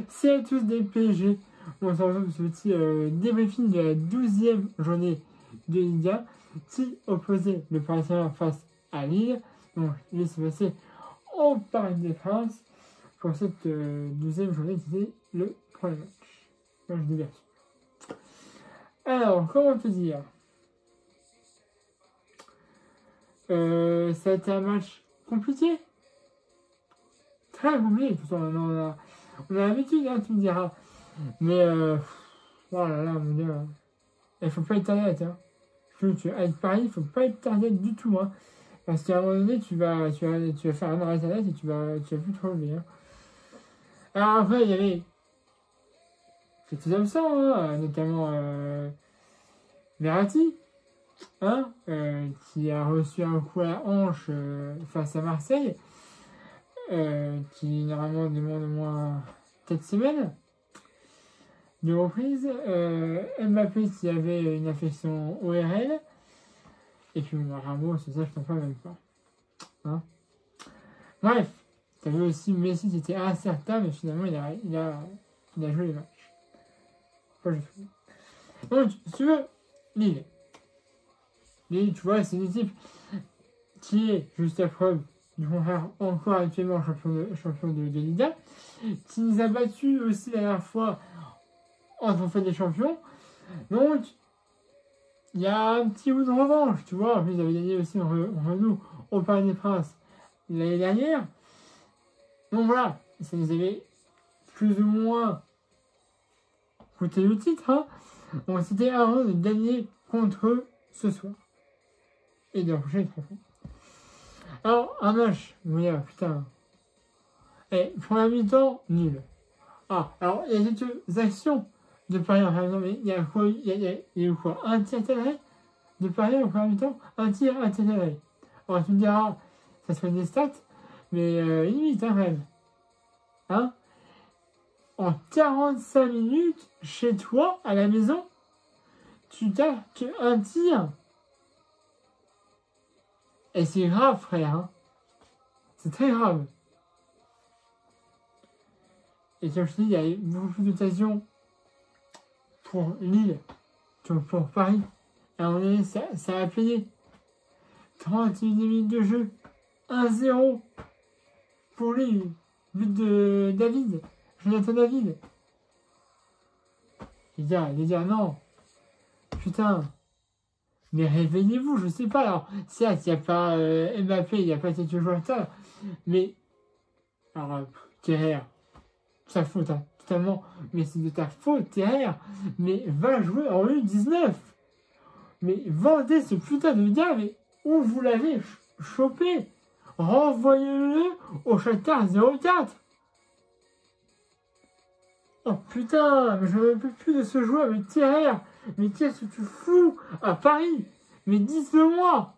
C'est à tous des PSG. On se retrouve sur ce petit débriefing de la 12e journée de Ligue 1 qui opposait le Paris Saint-Germain face à Lille. Donc, il s'est passé au Parc des Princes pour cette 12e journée qui était le premier match. Moi, je dis bien sûr. Alors, comment te dire ça a été un match compliqué. Très compliqué. Tout ça, on a l'habitude, hein, tu me diras. Mais, oh là là, mon Dieu. Il faut pas être target, hein. Avec Paris, il faut pas être target du tout, hein. Parce qu'à un moment donné, tu vas faire un arrêt target et tu vas plus te relever, hein. Alors après, il y avait quelques absents, hein, notamment Verratti, hein, qui a reçu un coup à la hanche face à Marseille, qui normalement demande au moins 4 semaines de reprise. Mbappé qui avait une affection ORL, et puis Ramos, c'est ça, je t'en parle même pas. Hein, bref, t'as vu aussi Messi qui était incertain, mais finalement il a joué le match. Pas du tout. Donc, si tu veux, Lille, tu vois, c'est une équipe qui est, juste à preuve du contraire, encore actuellement champion de Ligue 1, qui nous a battus aussi la dernière fois en trophée des champions. Donc, il y a un petit bout de revanche, tu vois. En plus, ils avaient gagné aussi en Renault au Parc des Princes l'année dernière. Donc voilà, ça nous avait plus ou moins coûté le titre, hein. Donc c'était avant de gagner contre eux ce soir. Et de reprocher les 3 points. Alors, un match, vous voyez, putain. Et pour la mi-temps, nul. Ah, alors, il y a quelques actions de Paris en première mi-temps, mais il y a quoi? Il y a eu quoi? Un tir tiré de Paris en première mi-temps? Un tir tiré. Alors, tu me diras, ça serait des stats, mais limite, hein, quand même. Hein? En 45 minutes, chez toi, à la maison, tu t'as qu'un tir. Et c'est grave, frère. Hein? C'est très grave. Et comme je te dis, il y a eu beaucoup plus d'occasions pour Lille que pour Paris. Et à un moment donné, ça a payé. 38 minutes de jeu. 1-0 pour Lille. But de David. Jonathan David. Les gars, non. Putain. Mais réveillez-vous, je sais pas. Alors, certes, il n'y a pas Mbappé, il n'y a pas quelques joueurs de ça. Mais, alors, Kerrer, sa faute, hein, totalement. Mais c'est de ta faute, Kerrer. Mais va jouer en U19. Mais vendez ce putain de gars, mais où vous l'avez chopé? Renvoyez-le au Shakhtar 04. Oh putain, mais je ne veux plus de ce joueur, mais Thierry, mais qu'est-ce que tu fous à Paris? Mais dites-le-moi.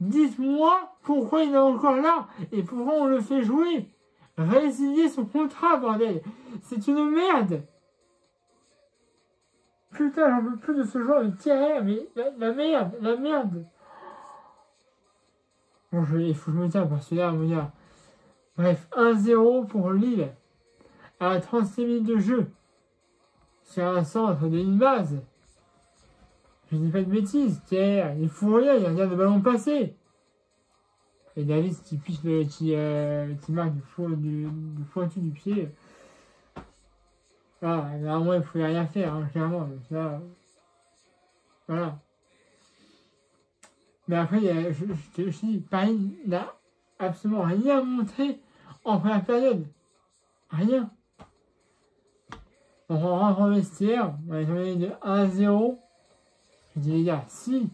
Dites-moi pourquoi il est encore là et pourquoi on le fait jouer. Résiliez son contrat, bordel. C'est une merde. Putain, j'en veux plus de ce joueur, mais Thierry, mais la merde. Bon, il faut que je me tienne parce que là, mon gars. Bref, 1-0 pour Lille. À 36 minutes de jeu. Sur un centre de une base. Je dis pas de bêtises. Tiens, il faut rien, il regarde le ballon passer. Et Davis qui marque du pointu du pied. Ah, normalement, il ne pouvait rien faire, hein, clairement. Donc là, voilà. Mais après, je te dis, Paris n'a absolument rien montré en première période. Rien. On rentre en vestiaire, on est tombé de 1-0. Je dis, les gars, si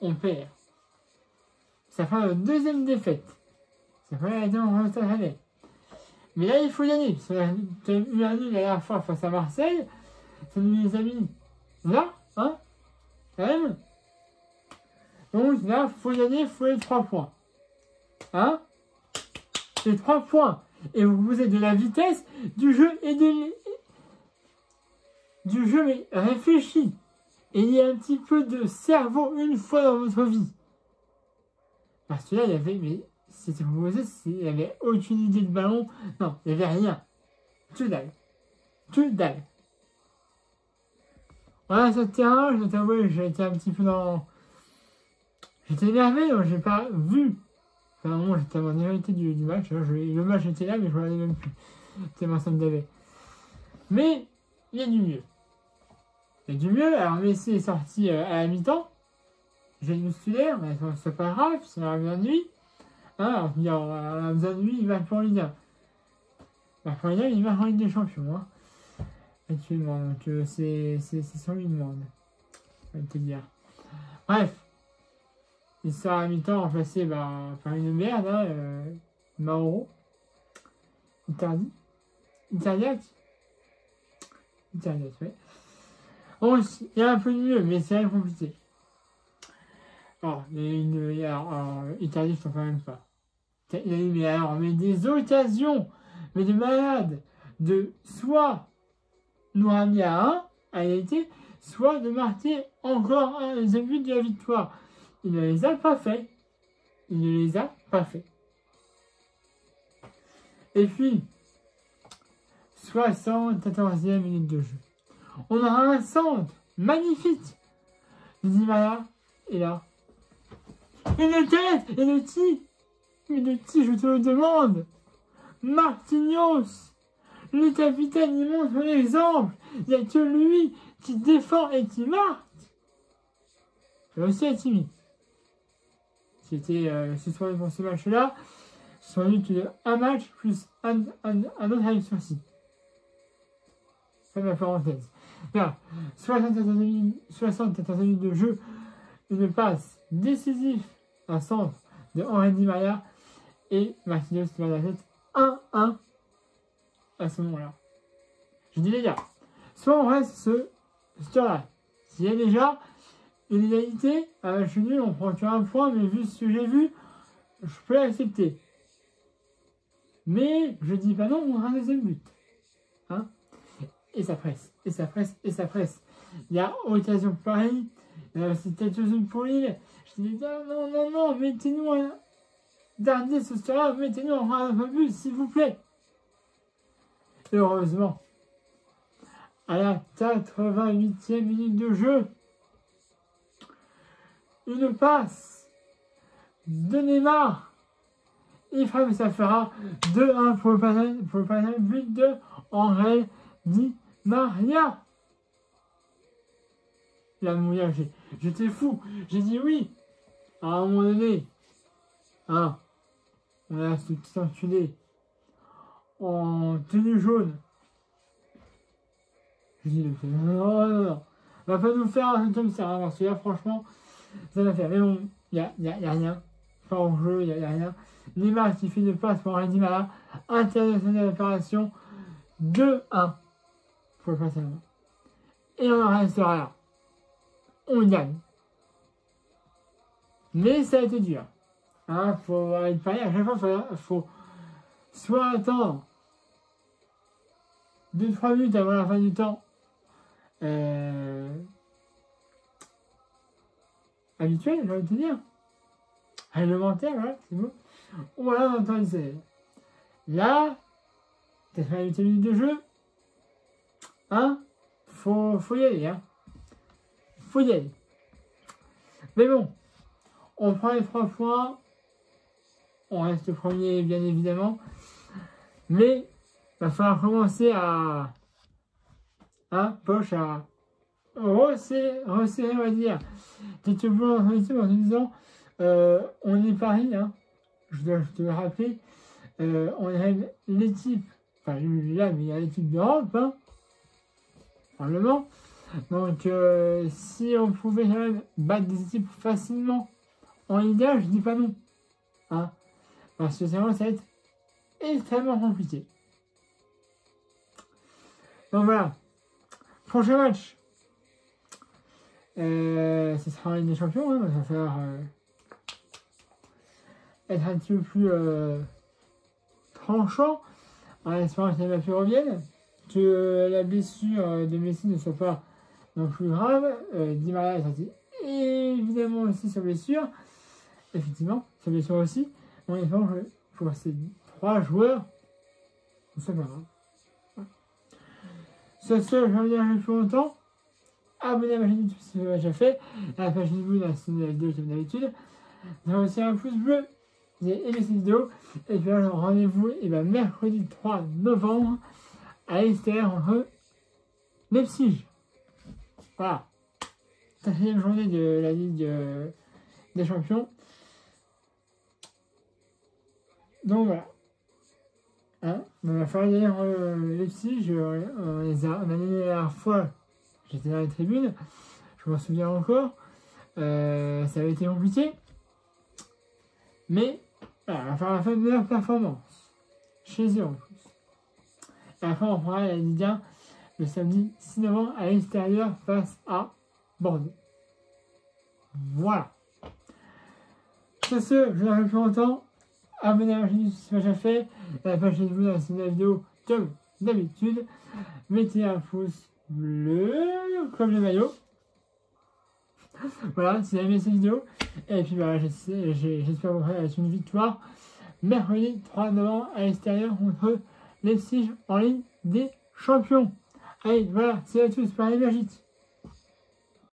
on perd, ça fera notre deuxième défaite. Ça fera la deuxième défaite. Mais là, il faut gagner. Parce qu'on a eu un nul la dernière fois face à Marseille. Ça nous les a mis là, hein, quand même. Donc là, il faut gagner, il faut les 3 points. Hein? Les 3 points. Et vous êtes de la vitesse du jeu et du jeu, mais réfléchi. Et il y a un petit peu de cerveau une fois dans votre vie. Parce que là, il y avait, mais c'était proposé, il n'y avait aucune idée de ballon. Non, il n'y avait rien. Que dalle. Que dalle. Voilà, sur le terrain, je dois t'avouer, j'ai été un petit peu dans... J'étais énervé, donc j'ai pas vu. Enfin, à un moment, j'étais en vérité du match. Le match était là, mais je ne regardais même plus. Tellement ça me davait. Mais, il y a du mieux. Il y a du mieux. Alors, Messi est sorti à la mi-temps. J'ai musculaire, mais c'est pas grave, c'est la besoin de lui. Hein, on a besoin de lui, il va pour Ligue 1. Bah, pour Ligue 1, il va en Ligue des Champions. Hein, actuellement, donc c'est sans lui demande. Je vais te dire. Bref. Il sera à mi-temps remplacé par une merde, hein, Mauro. Icardi. Icardiac, ouais. Bon, il y a un peu de mieux, mais c'est compliqué. Alors, Icardi, je t'en parle même pas. Il a dit, mais des occasions, mais de malade, de soit nous ramener à égalité, soit de marquer encore un deuxième but de la victoire. Il ne les a pas fait. Et puis, 74e minute de jeu. On a un centre magnifique. Di Maria est là. Et le tête, et le tir. Mais le tir, je te le demande. Marquinhos, le capitaine, il montre l'exemple. Il n'y a que lui qui défend et qui marque. Il a aussi Hakimi, qui était suspendu pour ce match-là, suspendu de un match plus un autre avec sursis. C'est ma parenthèse. Là, 74 minutes de jeu, une passe décisive, un centre de Henry Di Maria et Marquinhos qui va la tête 1-1 à ce moment-là. Je dis les gars, soit on reste ce score-là. S'il y a déjà une égalité, à match nul, on prend qu'un point, mais vu ce que j'ai vu, je peux l'accepter. Mais je dis pas non, on a un deuxième but. Hein, et ça presse. Il y a occasion pour Paris, il y a aussi quelques-unes pour Lille. Je dis non, mettez-nous un dernier ce soir-là, mettez-nous un but, s'il vous plaît. Et heureusement, à la 88e minute de jeu, une passe de Neymar. Il frappe et ça fera 2-1 pour le panel but de Henry Di Maria. La mouillage, j'étais fou. J'ai dit oui. À un moment donné, hein, on a ce petit enculé en tenue jaune. Je dis non. Va pas nous faire un truc comme ça, hein, parce que là, franchement, ça va faire. Mais bon, il y a rien. Pas en jeu, il y a rien. Neymar qui fait une passe pour Henry Di Maria. International d'opération. 2-1 pour le passage. Et on en restera là. On gagne. Mais ça a été dur. Hein, faut être pareil. À chaque fois, faut soit attendre 2-3 minutes avant la fin du temps habituel, j'ai envie de te dire. Réglementaire, voilà, c'est beau. Voilà, on entend une là, t'as fait 8 minutes de jeu. Hein, faut y aller, hein. Faut y aller. Mais bon, on prend les 3 points. On reste premier, bien évidemment. Mais il va falloir commencer à... Hein, poche à... resserrer, on va dire. Quelques boulots dans l'équipe en te disant... on est Paris, hein. Je dois te le rappeler. On est l'équipe... Enfin, là, mais il y a l'équipe d'Europe, hein. Probablement. Donc, si on pouvait quand même battre des équipes facilement en Ligue 1, je dis pas non. Hein, parce que sinon, ça va être extrêmement compliqué. Donc voilà. Prochain match. Ce sera en Ligue des Champions. Hein, donc ça va falloir être un petit peu plus tranchant en espérant que les Mbappé reviennent. Que la blessure de Messi ne soit pas non plus grave. Di Maria est sorti évidemment aussi sa blessure. Effectivement, sa blessure aussi. On espère que pour ces 3 joueurs, ce soit pas grave. Sur ce, je vais vous dire plus longtemps. Abonnez à ma chaîne YouTube si ce n'est pas déjà fait. À la page Facebook dans la vidéo comme d'habitude. Vous avez aussi un pouce bleu. Vous avez aimé cette vidéo. Et puis alors, rendez-vous mercredi 3 novembre à l'extérieur entre Leipzig. Voilà. 4e journée de la Ligue des Champions. Donc voilà. Hein, il va falloir y aller Leipzig. On a donné la dernière fois. J'étais dans les tribunes. Je m'en souviens encore. Ça avait été compliqué. Mais voilà, il va falloir faire de meilleures performances. Chez eux en plus. Et après, on prendra la Ligue 1 le samedi 6 novembre à l'extérieur face à Bordeaux. Voilà. Sur ce, je vous en plus longtemps. Abonnez à la chaîne si ce n'est pas déjà fait. À la page Facebook dans la vidéo comme d'habitude. Mettez un pouce bleu comme le maillot. Voilà, si vous avez aimé cette vidéo. Et puis voilà, j'espère vous faire une victoire. Mercredi 3 novembre à l'extérieur contre Leipzig en Ligue des Champions. Allez, voilà, c'est à tous, par les magiques.